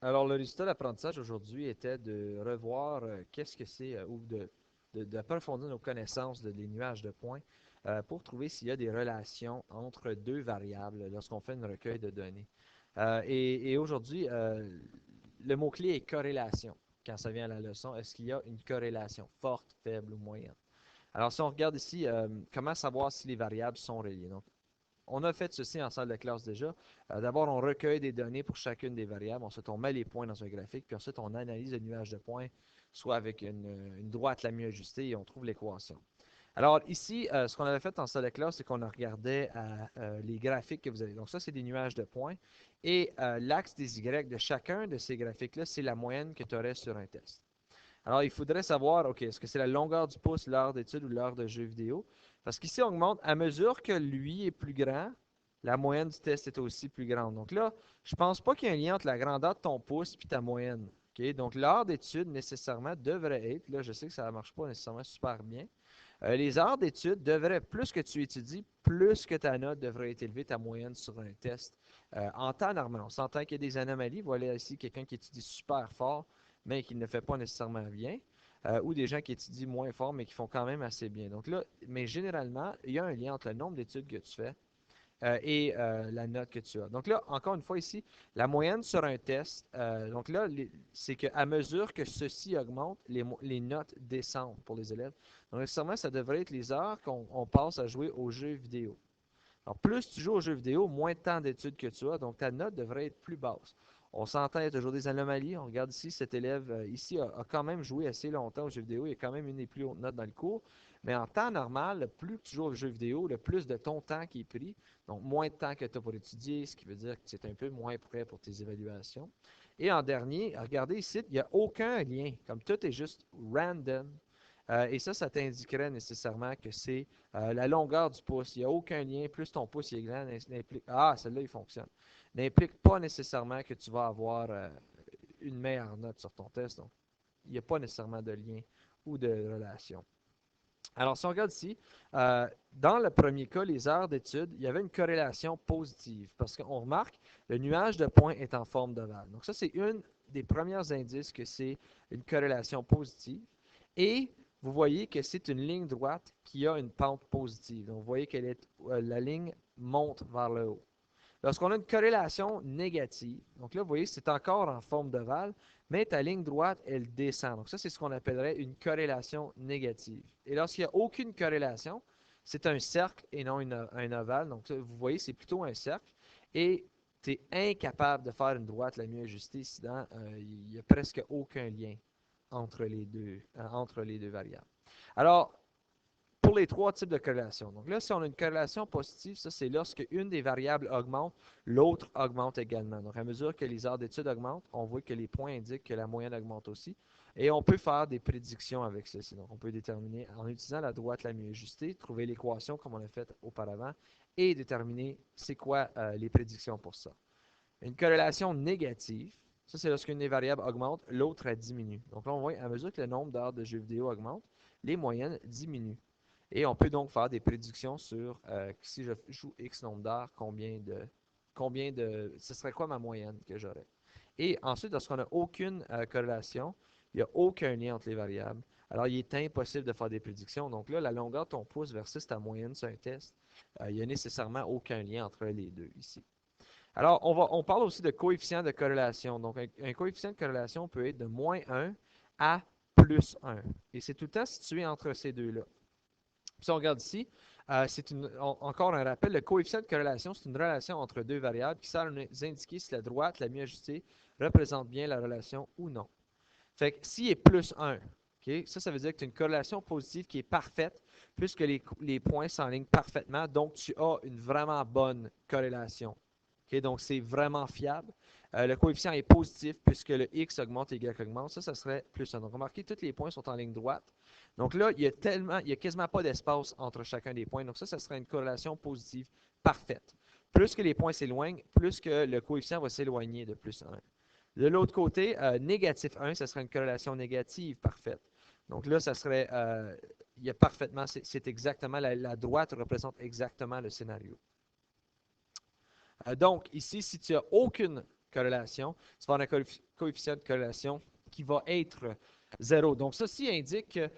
Alors, le résultat de l'apprentissage aujourd'hui était de revoir qu'est-ce que c'est ou d'approfondir nos connaissances des nuages de points pour trouver s'il y a des relations entre deux variables lorsqu'on fait une recueil de données. Et aujourd'hui, le mot-clé est corrélation quand ça vient à la leçon. Est-ce qu'il y a une corrélation forte, faible ou moyenne? Alors, si on regarde ici, comment savoir si les variables sont reliées? Donc, on a fait ceci en salle de classe déjà. D'abord, on recueille des données pour chacune des variables. Ensuite, on met les points dans un graphique. Puis ensuite, on analyse le nuage de points, soit avec une droite la mieux ajustée, et on trouve l'équation. Alors ici, ce qu'on avait fait en salle de classe, c'est qu'on regardait les graphiques que vous avez. Donc ça, c'est des nuages de points. Et l'axe des Y de chacun de ces graphiques-là, c'est la moyenne que tu aurais sur un test. Alors, il faudrait savoir, OK, est-ce que c'est la longueur du pouce, l'heure d'étude ou l'heure de jeu vidéo? Parce qu'ici, on augmente à mesure que lui est plus grand, la moyenne du test est aussi plus grande. Donc là, je ne pense pas qu'il y ait un lien entre la grandeur de ton pouce et ta moyenne. OK? Donc, l'heure d'étude, nécessairement, devrait être, là, je sais que ça ne marche pas nécessairement super bien. Les heures d'étude devraient, plus que tu étudies, plus que ta note devrait être élevée, ta moyenne sur un test. En temps normal, on s'entend qu'il y a des anomalies. Voilà ici quelqu'un qui étudie super fort, mais qui ne fait pas nécessairement bien. Ou des gens qui étudient moins fort, mais qui font quand même assez bien. Donc là, mais généralement, il y a un lien entre le nombre d'études que tu fais et la note que tu as. Donc là, encore une fois ici, la moyenne sur un test, donc là, c'est qu'à mesure que ceci augmente, les notes descendent pour les élèves. Donc nécessairement, ça devrait être les heures qu'on passe à jouer aux jeux vidéo. Alors, plus tu joues aux jeux vidéo, moins de temps d'études que tu as, donc ta note devrait être plus basse. On s'entend, il y a toujours des anomalies. On regarde ici, cet élève ici a quand même joué assez longtemps aux jeux vidéo. Il a quand même une des plus hautes notes dans le cours. Mais en temps normal, le plus que tu joues aux jeux vidéo, le plus de ton temps qui est pris. Donc, moins de temps que tu as pour étudier, ce qui veut dire que tu es un peu moins prêt pour tes évaluations. Et en dernier, regardez ici, il n'y a aucun lien. Comme tout est juste random. Et ça t'indiquerait nécessairement que c'est la longueur du pouce. Il n'y a aucun lien. Plus ton pouce est grand, n'implique. Ah, celle-là, il fonctionne. N'implique pas nécessairement que tu vas avoir une meilleure note sur ton test. Donc, il n'y a pas nécessairement de lien ou de relation. Alors, si on regarde ici, dans le premier cas, les heures d'études, il y avait une corrélation positive parce qu'on remarque le nuage de points est en forme d'ovale. Donc, ça, c'est une des premiers indices que c'est une corrélation positive. Et vous voyez que c'est une ligne droite qui a une pente positive. Donc, vous voyez que la ligne monte vers le haut. Lorsqu'on a une corrélation négative, donc là, vous voyez, c'est encore en forme d'ovale, mais ta ligne droite, elle descend. Donc ça, c'est ce qu'on appellerait une corrélation négative. Et lorsqu'il n'y a aucune corrélation, c'est un cercle et non un ovale. Donc vous voyez, c'est plutôt un cercle. Et tu es incapable de faire une droite la mieux ajustée, sinon il n'y a presque aucun lien entre les deux variables. Alors, pour les trois types de corrélations. Donc là, si on a une corrélation positive, ça c'est lorsque une des variables augmente, l'autre augmente également. Donc à mesure que les heures d'études augmentent, on voit que les points indiquent que la moyenne augmente aussi. Et on peut faire des prédictions avec ceci. Donc on peut déterminer, en utilisant la droite la mieux ajustée, trouver l'équation comme on l'a fait auparavant et déterminer c'est quoi les prédictions pour ça. Une corrélation négative, ça c'est lorsqu'une des variables augmente, l'autre elle diminue. Donc là on voit à mesure que le nombre d'heures de jeux vidéo augmente, les moyennes diminuent. Et on peut donc faire des prédictions sur si je joue X nombre d'heures, ce serait quoi ma moyenne que j'aurais. Et ensuite, lorsqu'on n'a aucune corrélation, il n'y a aucun lien entre les variables. Alors, il est impossible de faire des prédictions. Donc là, la longueur de ton pouce versus ta moyenne sur un test, il n'y a nécessairement aucun lien entre les deux ici. Alors, on parle aussi de coefficient de corrélation. Donc, un coefficient de corrélation peut être de moins 1 à plus 1. Et c'est tout le temps situé entre ces deux-là. Si on regarde ici, encore un rappel, le coefficient de corrélation, c'est une relation entre deux variables qui sert à nous indiquer si la droite, la mieux ajustée, représente bien la relation ou non. Fait que s'il est plus 1, okay, ça veut dire que tu as une corrélation positive qui est parfaite, puisque les points s'enlignent parfaitement, donc tu as une vraiment bonne corrélation. Okay, donc c'est vraiment fiable. Le coefficient est positif puisque le x augmente et y augmente. Ça serait plus 1. Donc remarquez, tous les points sont en ligne droite. Donc là, il y a quasiment pas d'espace entre chacun des points. Donc ça serait une corrélation positive parfaite. Plus que les points s'éloignent, plus que le coefficient va s'éloigner de plus 1. De l'autre côté, négatif 1, ça serait une corrélation négative parfaite. Donc là, ça serait, il y a parfaitement, c'est exactement, la droite représente exactement le scénario. Donc, ici, si tu n'as aucune corrélation, tu vas avoir un coefficient de corrélation qui va être 0. Donc, ceci indique que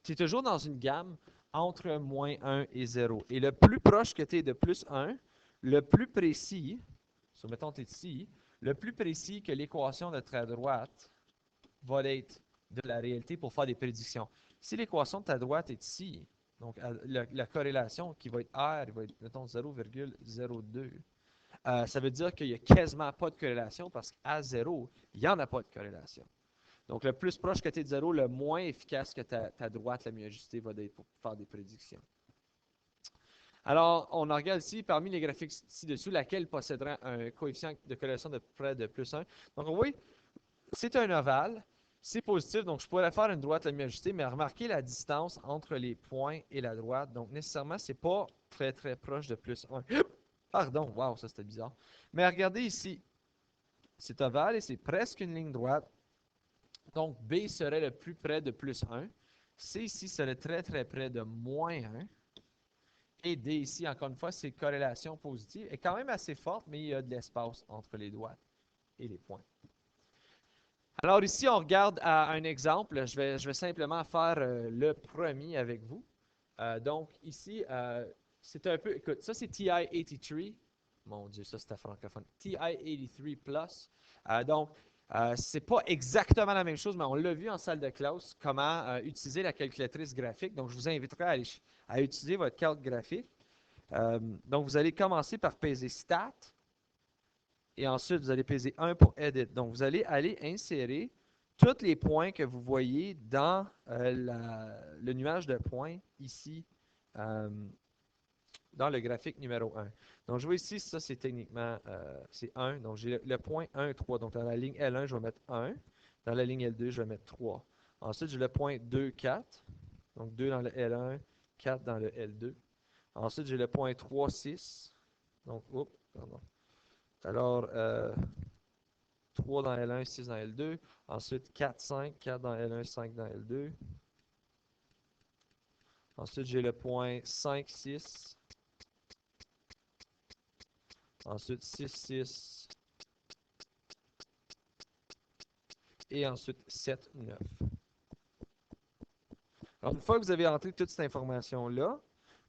tu es toujours dans une gamme entre moins 1 et 0. Et le plus proche que tu es de plus 1, le plus précis, mettons tu es ici, le plus précis que l'équation de ta droite va être de la réalité pour faire des prédictions. Si l'équation de ta droite est ici, donc la corrélation qui va être R, va être, mettons, 0,02, ça veut dire qu'il n'y a quasiment pas de corrélation parce qu'à 0, il n'y en a pas de corrélation. Donc, le plus proche que tu es de 0, le moins efficace que ta droite la mieux ajustée va être pour faire des prédictions. Alors, on regarde ici, parmi les graphiques ci-dessous, laquelle posséderait un coefficient de corrélation de près de plus 1. Donc, on voit, c'est un ovale, c'est positif, donc je pourrais faire une droite la mieux ajustée, mais remarquez la distance entre les points et la droite. Donc, nécessairement, ce n'est pas très, très proche de plus 1. Pardon, wow, ça c'était bizarre. Mais regardez ici, c'est ovale et c'est presque une ligne droite. Donc, B serait le plus près de plus 1. C ici serait très, très près de moins 1. Et D ici, encore une fois, c'est corrélation positive. Elle est quand même assez forte, mais il y a de l'espace entre les droites et les points. Alors ici, on regarde un exemple. Je vais simplement faire le premier avec vous. Donc ici, c'est un peu... Écoute, ça c'est TI-83. Mon Dieu, ça c'était francophone. TI-83 Plus. Donc, c'est pas exactement la même chose, mais on l'a vu en salle de classe, comment utiliser la calculatrice graphique. Donc, je vous inviterai à utiliser votre calque graphique. Donc, vous allez commencer par peser Stat. Et ensuite, vous allez peser 1 pour Edit. Donc, vous allez aller insérer tous les points que vous voyez dans le nuage de points ici, dans le graphique numéro 1. Donc, je vois ici, ça c'est techniquement, c'est 1. Donc, j'ai le point 1, 3. Donc, dans la ligne L1, je vais mettre 1. Dans la ligne L2, je vais mettre 3. Ensuite, j'ai le point 2, 4. Donc, 2 dans le L1, 4 dans le L2. Ensuite, j'ai le point 3, 6. Donc, oups, pardon. Alors, 3 dans L1, 6 dans L2. Ensuite, 4, 5. 4 dans L1, 5 dans L2. Ensuite, j'ai le point 5, 6. Ensuite, 6, 6. Et ensuite, 7, 9. Alors, une fois que vous avez entré toute cette information-là,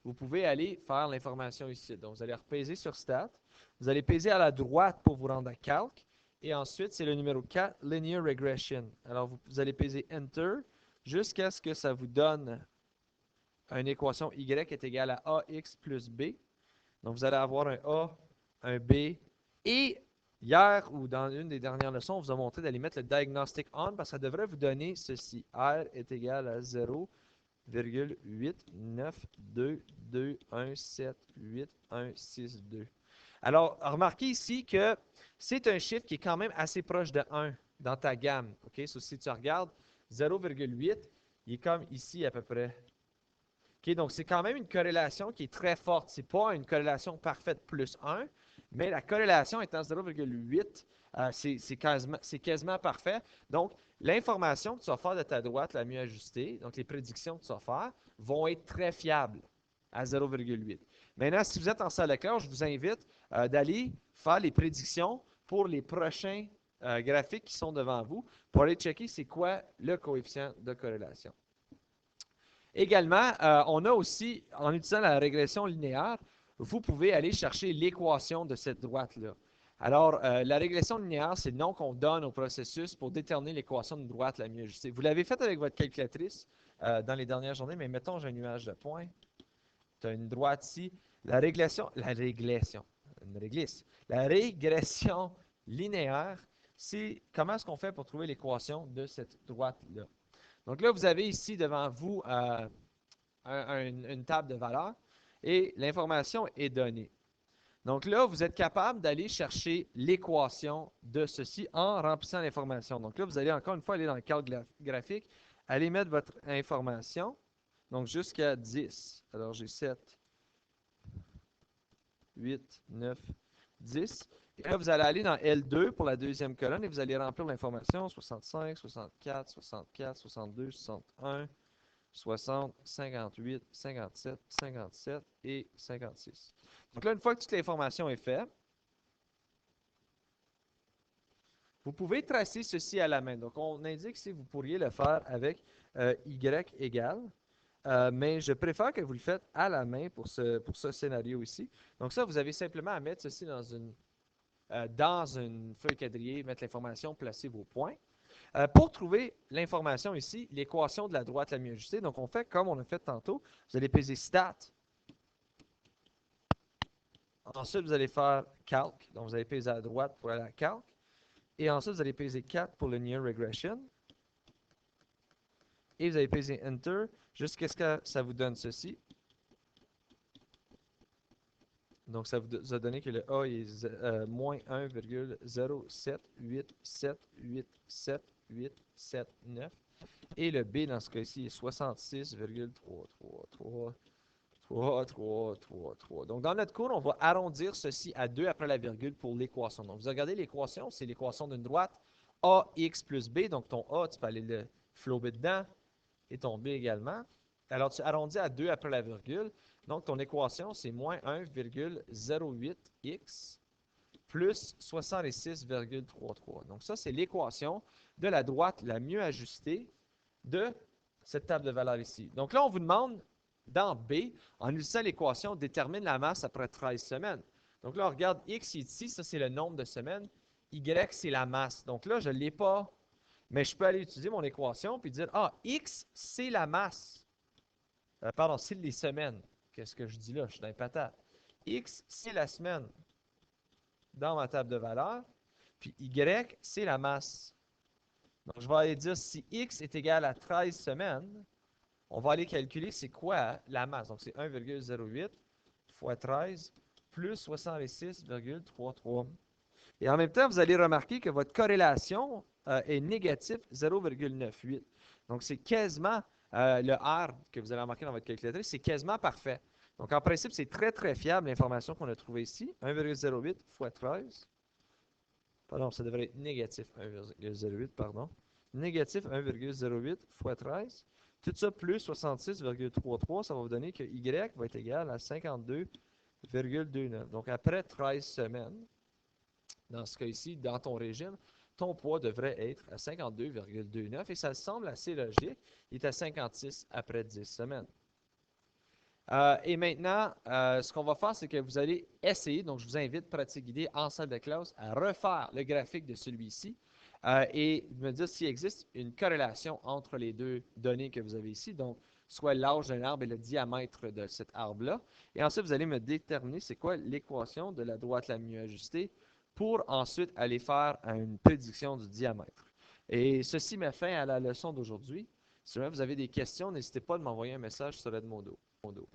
vous pouvez aller faire l'information ici. Donc, vous allez repaiser sur Stat. Vous allez peser à la droite pour vous rendre à Calc. Et ensuite, c'est le numéro 4, Linear Regression. Alors, vous allez peser Enter jusqu'à ce que ça vous donne une équation Y est égale à AX plus B. Donc, vous allez avoir un A, un B. Et hier, ou dans une des dernières leçons, on vous a montré d'aller mettre le diagnostic on parce que ça devrait vous donner ceci. R est égal à 0,89221788162. Alors, remarquez ici que c'est un chiffre qui est quand même assez proche de 1 dans ta gamme. OK? So, si tu regardes 0,8, il est comme ici à peu près. OK? Donc, c'est quand même une corrélation qui est très forte. Ce n'est pas une corrélation parfaite plus 1, mais la corrélation étant 0,8, c'est quasiment parfait. Donc, l'information que tu vas faire de ta droite la mieux ajustée, donc les prédictions que tu vas faire, vont être très fiables à 0,8. Maintenant, si vous êtes en salle de classe, je vous invite d'aller faire les prédictions pour les prochains graphiques qui sont devant vous pour aller checker c'est quoi le coefficient de corrélation. Également, on a aussi, en utilisant la régression linéaire, vous pouvez aller chercher l'équation de cette droite-là. Alors, la régression linéaire, c'est le nom qu'on donne au processus pour déterminer l'équation de droite la mieux ajustée. Vous l'avez fait avec votre calculatrice dans les dernières journées, mais mettons, j'ai un nuage de points. Tu as une droite ici. La régression linéaire, c'est comment est-ce qu'on fait pour trouver l'équation de cette droite-là. Donc là, vous avez ici devant vous une table de valeurs et l'information est donnée. Donc là, vous êtes capable d'aller chercher l'équation de ceci en remplissant l'information. Donc là, vous allez encore une fois aller dans le cadre graphique, aller mettre votre information, donc jusqu'à 10. Alors j'ai 7, 8, 9, 10. Et là, vous allez aller dans L2 pour la deuxième colonne et vous allez remplir l'information 65, 64, 64, 62, 61, 60, 58, 57, 57 et 56. Donc là, une fois que toute l'information est faite, Vous pouvez tracer ceci à la main. Donc, on indique si vous pourriez le faire avec y égale, mais je préfère que vous le faites à la main pour ce scénario ici. Donc ça, vous avez simplement à mettre ceci dans une feuille quadrillée, mettre l'information, placer vos points. Pour trouver l'information ici, l'équation de la droite la mieux ajustée, donc on fait comme on a fait tantôt. Vous allez peser stat. Ensuite, vous allez faire calc. Donc, vous allez peser à droite pour aller à calc. Et ensuite, vous allez peser 4 pour le linear regression. Et vous allez peser enter jusqu'à ce que ça vous donne ceci. Donc, ça vous a donné que le A est moins 1,078787879. Et le B, dans ce cas-ci, est 66,33333. Donc, dans notre cours, on va arrondir ceci à 2 après la virgule pour l'équation. Donc, vous regardez l'équation, c'est l'équation d'une droite AX plus B. Donc, ton A, tu peux aller le flober dedans et ton B également. Alors, tu arrondis à 2 après la virgule. Donc, ton équation, c'est moins 1,08x plus 66,33. Donc, ça, c'est l'équation de la droite la mieux ajustée de cette table de valeurs ici. Donc là, on vous demande, dans B, en utilisant l'équation, détermine la masse après 13 semaines. Donc là, on regarde X ici, ça c'est le nombre de semaines. Y, c'est la masse. Donc là, je ne l'ai pas, mais je peux aller utiliser mon équation puis dire, ah, X, c'est la masse. Pardon, c'est les semaines. Qu'est-ce que je dis là? Je suis dans les patates. X, c'est la semaine dans ma table de valeurs. Puis Y, c'est la masse. Donc, je vais aller dire si X est égal à 13 semaines, on va aller calculer c'est quoi la masse. Donc, c'est 1,08 fois 13 plus 66,33. Et en même temps, vous allez remarquer que votre corrélation est négative 0,98. Donc, c'est quasiment le R que vous allez remarquer dans votre calculatrice, c'est quasiment parfait. Donc, en principe, c'est très, très fiable l'information qu'on a trouvée ici. 1,08 fois 13. Pardon, ça devrait être négatif 1,08, pardon. Négatif 1,08 fois 13. Tout ça plus 66,33, ça va vous donner que Y va être égal à 52,29. Donc, après 13 semaines, dans ce cas-ci, dans ton régime, ton poids devrait être à 52,29 et ça semble assez logique. Il est à 56 après 10 semaines. Et maintenant, ce qu'on va faire, c'est que vous allez essayer, donc je vous invite, pratique guidée en salle de classe, à refaire le graphique de celui-ci et me dire s'il existe une corrélation entre les deux données que vous avez ici, donc soit l'âge d'un arbre et le diamètre de cet arbre-là. Et ensuite, vous allez me déterminer c'est quoi l'équation de la droite la mieux ajustée pour ensuite aller faire une prédiction du diamètre. Et ceci met fin à la leçon d'aujourd'hui. Si jamais vous avez des questions, n'hésitez pas à m'envoyer un message sur Edmodo.